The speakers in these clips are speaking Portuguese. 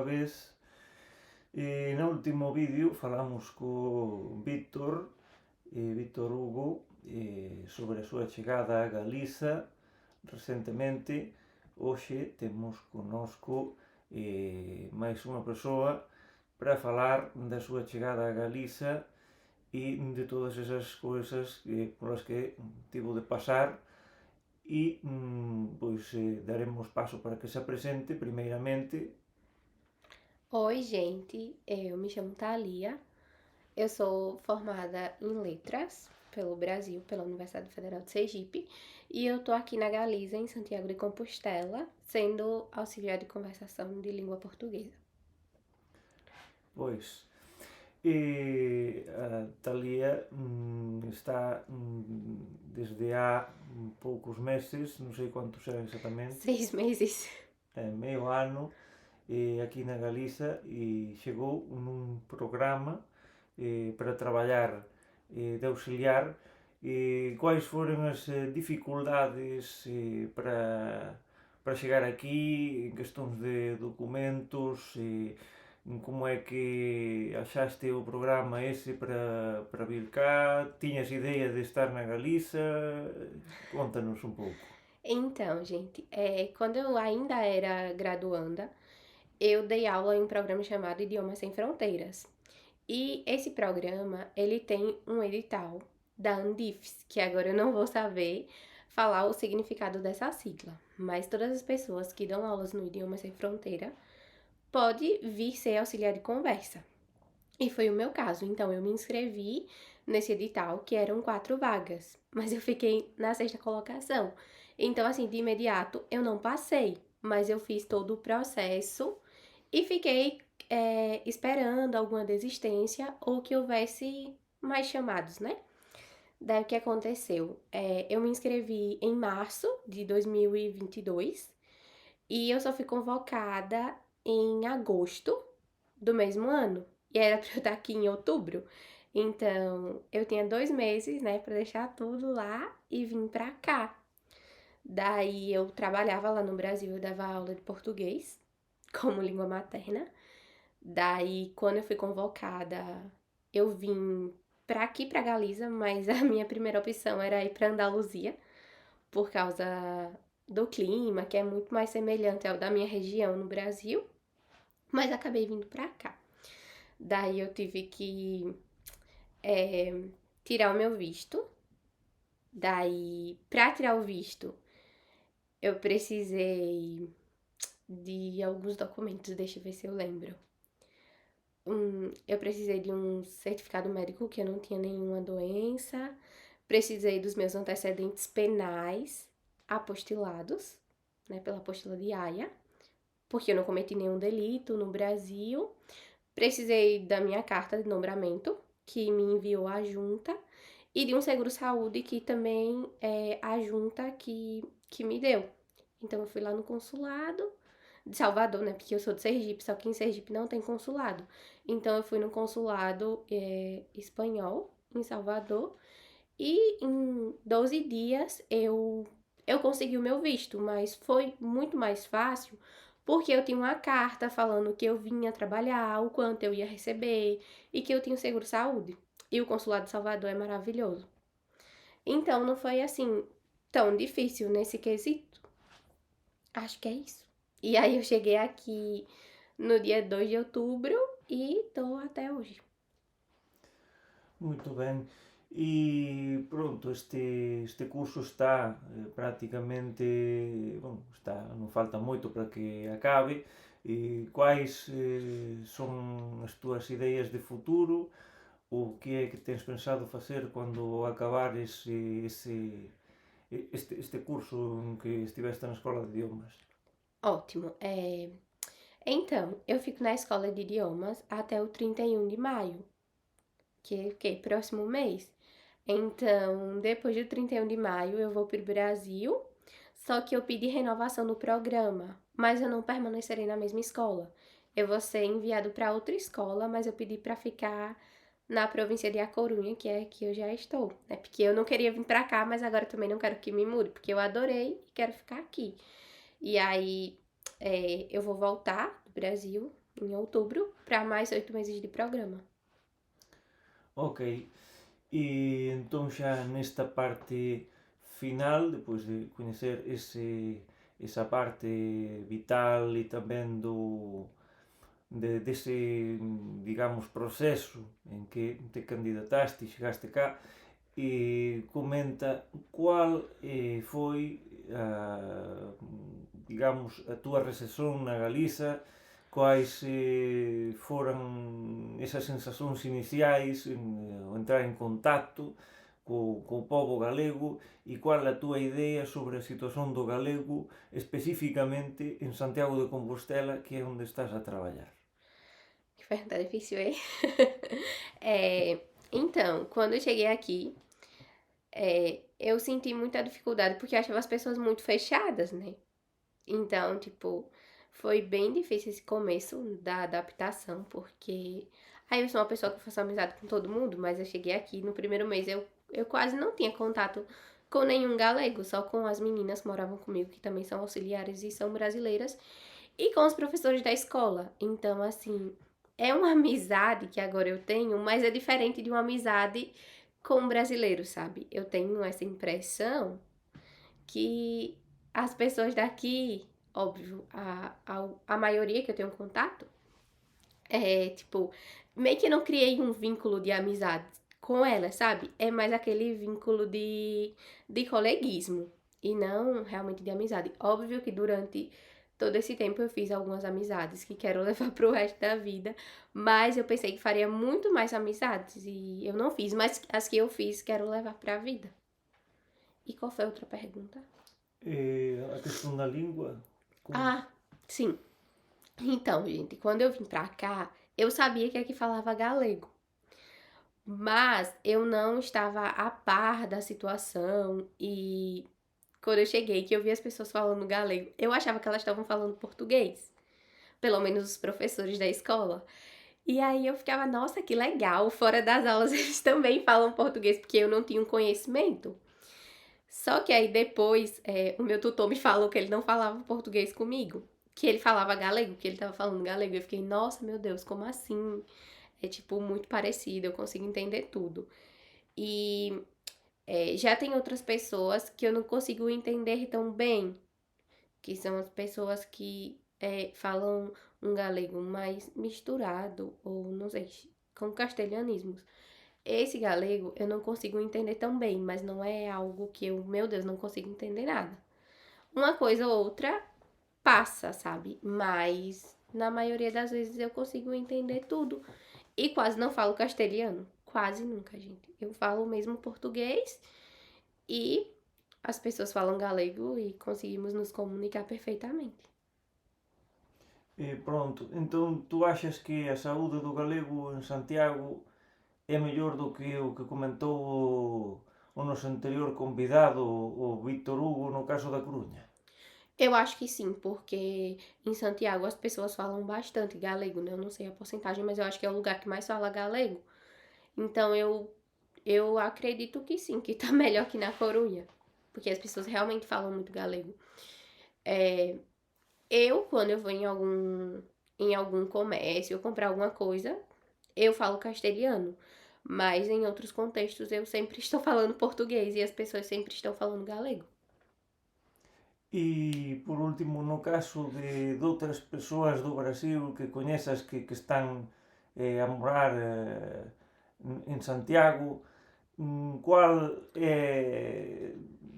unha vez. No último vídeo falamos co Víctor Hugo, sobre a súa chegada a Galiza recentemente. Hoxe temos connosco máis unha persoa para falar da súa chegada a Galiza e de todas esas cousas polas que tivo de pasar e pois daremos paso para que se apresente primeiramente. Oi, gente, eu me chamo Thalia, eu sou formada em Letras pelo Brasil, pela Universidade Federal de Sergipe, e eu tô aqui na Galiza, em Santiago de Compostela, sendo auxiliar de conversação de língua portuguesa. Pois, a Thalia está desde há poucos meses, non sei quantos eran exactamente, 6 meses. meio ano, aquí na Galiza, e chegou nun programa para traballar de auxiliar. Quais foron as dificultades para chegar aquí en questões de documentos? Como é que achaste o programa ese para vir cá? Tiñas idea de estar na Galiza? Conta-nos un pouco. Então, gente, quando eu ainda era graduanda, eu dei aula em um programa chamado Idiomas Sem Fronteiras. E esse programa, ele tem um edital da Andifes, que agora eu não vou saber falar o significado dessa sigla, mas todas as pessoas que dão aulas no Idiomas Sem Fronteira pode vir ser auxiliar de conversa. E foi o meu caso, então eu me inscrevi nesse edital, que eram 4 vagas, mas eu fiquei na 6ª colocação. Então, assim, de imediato eu não passei, mas eu fiz todo o processo e fiquei esperando alguma desistência ou que houvesse mais chamados, né? Daí o que aconteceu? Eu me inscrevi em março de 2022 e eu só fui convocada em agosto do mesmo ano. E era pra eu estar aqui em outubro. Então, eu tinha 2 meses, né, pra deixar tudo lá e vim pra cá. Daí eu trabalhava lá no Brasil, eu dava aula de português como língua materna. Daí, quando eu fui convocada, eu vim pra aqui, pra Galiza, mas a minha primeira opção era ir pra Andaluzia, por causa do clima, que é muito mais semelhante ao da minha região no Brasil, mas acabei vindo pra cá. Daí eu tive que tirar o meu visto. Daí, pra tirar o visto, eu precisei de alguns documentos, deixa eu ver se eu lembro. Eu precisei de um certificado médico que eu não tinha nenhuma doença. Precisei dos meus antecedentes penais apostilados, né, pela apostila de Haia, porque eu não cometi nenhum delito no Brasil. Precisei da minha carta de nombramento, que me enviou a junta, e de um seguro-saúde que também é a junta que me deu. Então eu fui lá no consulado de Salvador, né? Porque eu sou de Sergipe, só que em Sergipe não tem consulado. Então eu fui no consulado espanhol, em Salvador, e em 12 dias eu consegui o meu visto, mas foi muito mais fácil porque eu tinha uma carta falando que eu vinha trabalhar, o quanto eu ia receber e que eu tinha seguro-saúde. E o consulado de Salvador é maravilhoso. Então não foi assim tão difícil nesse quesito. Acho que é isso. E aí eu cheguei aqui no dia 2 de outubro e tô até hoje. Muito ben. E pronto, este curso está prácticamente, bom, está, non falta moito para que acabe. E quais son as túas ideas de futuro? O que é que tens pensado facer cando acabares este curso en que estiveste na Escola de Idiomas? Ótimo. Então, eu fico na escola de idiomas até o 31 de maio, que é próximo mês. Então, depois do 31 de maio, eu vou para o Brasil, só que eu pedi renovação no programa, mas eu não permanecerei na mesma escola. Eu vou ser enviado para outra escola, mas eu pedi para ficar na província de A Corunha, que é que eu já estou, né? Porque eu não queria vir para cá, mas agora também não quero que me mude, porque eu adorei e quero ficar aqui. E aí, eu vou voltar do Brasil em outubro, para mais 8 meses de programa. Ok. E entón xa nesta parte final, depois de coñecer esa parte vital e tamén dese, digamos, proceso en que te candidataste e chegaste cá, e comenta cual foi digamos, a túa recesión na Galiza, quais foran esas sensacións iniciais ao entrar en contacto co pobo galego e cual a túa idea sobre a situación do galego especificamente en Santiago de Compostela, que é onde estás a traballar. Que pergunta difícil, hein? Então, quando eu cheguei aqui, eu senti muita dificuldade porque eu achava as pessoas muito fechadas, né? Então, tipo, foi bem difícil esse começo da adaptação, porque aí eu sou uma pessoa que faço amizade com todo mundo, mas eu cheguei aqui no primeiro mês, eu quase não tinha contato com nenhum galego, só com as meninas que moravam comigo, que também são auxiliares e são brasileiras, e com os professores da escola. Então, assim, é uma amizade que agora eu tenho, mas é diferente de uma amizade com brasileiros, sabe? Eu tenho essa impressão que as pessoas daqui, óbvio, a maioria que eu tenho contato, tipo, meio que não criei um vínculo de amizade com elas, sabe? É mais aquele vínculo de coleguismo e não realmente de amizade. Óbvio que durante todo esse tempo eu fiz algumas amizades que quero levar pro resto da vida, mas eu pensei que faria muito mais amizades e eu não fiz, mas as que eu fiz quero levar pra vida. E qual foi a outra pergunta? A questão da língua? Ah, sim. Então, gente, quando eu vim pra cá, eu sabia que aqui falava galego. Mas eu não estava a par da situação e quando eu cheguei, que eu vi as pessoas falando galego, eu achava que elas estavam falando português. Pelo menos os professores da escola. E aí eu ficava, nossa, que legal, fora das aulas eles também falam português, porque eu não tinha um conhecimento. Só que aí depois, o meu tutor me falou que ele não falava português comigo, que ele falava galego, que ele tava falando galego. Eu fiquei, nossa, meu Deus, como assim? É tipo muito parecido, eu consigo entender tudo. E já tem outras pessoas que eu não consigo entender tão bem, que são as pessoas que falam um galego mais misturado, ou não sei, com castelhanismos. Esse galego eu não consigo entender tão bem, mas não é algo que eu, meu Deus, não consigo entender nada. Uma coisa ou outra passa, sabe? Mas na maioria das vezes eu consigo entender tudo. E quase não falo castelhano. Quase nunca, gente. Eu falo mesmo português e as pessoas falam galego e conseguimos nos comunicar perfeitamente. Pronto, entón tú achas que a saúde do galego en Santiago é mellor do que o que comentou o noso anterior convidado, o Víctor Hugo, no caso da Coruña? Eu acho que sim, porque em Santiago as pessoas falam bastante galego, né? Eu não sei a porcentagem, mas eu acho que é o lugar que mais fala galego. Então eu acredito que sim, que tá melhor que na Corunha. Porque as pessoas realmente falam muito galego. Quando eu vou em algum comércio, eu comprar alguma coisa, eu falo castelhano. Mas em outros contextos eu sempre estou falando português e as pessoas sempre estão falando galego. E, por último, no caso de outras persoas do Brasil que coñezas que están a morar en Santiago, cual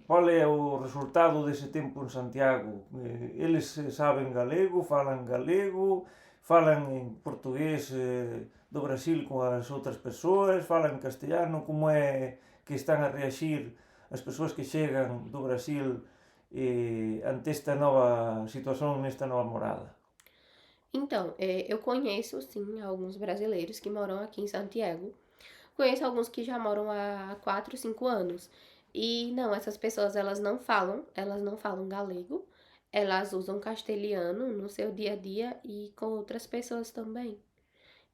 qual é o resultado dese tempo en Santiago? Eles saben galego, falan en portugués do Brasil coas outras persoas, falan castellano, como é que están a reaxir as persoas que chegan do Brasil ante esta nova situación, nesta nova morada? Então, eu conheço sim alguns brasileiros que moram aqui em Santiago. Conheço alguns que já moram há 4, 5 anos. E não, essas pessoas elas não falam galego. Elas usam castelhano no seu dia a dia e com outras pessoas também.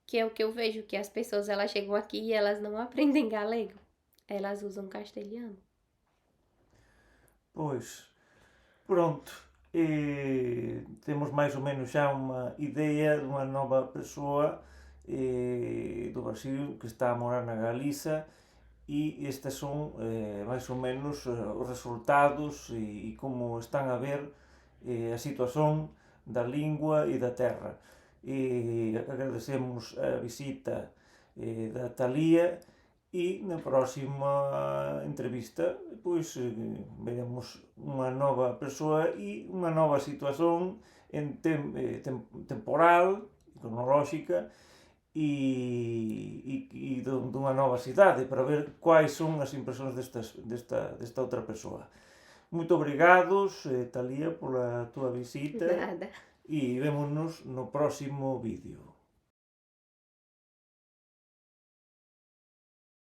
Que é o que eu vejo, que as pessoas elas chegam aqui e elas não aprendem galego. Elas usam castelhano. Pois, pronto. Temos máis ou menos xa unha idea dunha nova persoa do Brasil que está a morar na Galiza, e estes son máis ou menos os resultados e como están a ver a situación da lingua e da terra. Agradecemos a visita da Talía, e na próxima entrevista pois veremos unha nova persoa e unha nova situación temporal, cronolóxica, dunha nova cidade, para ver quais son as impresións desta outra persoa. Moito obrigados, Talía, pola túa visita, Nada. e vémonos no próximo vídeo.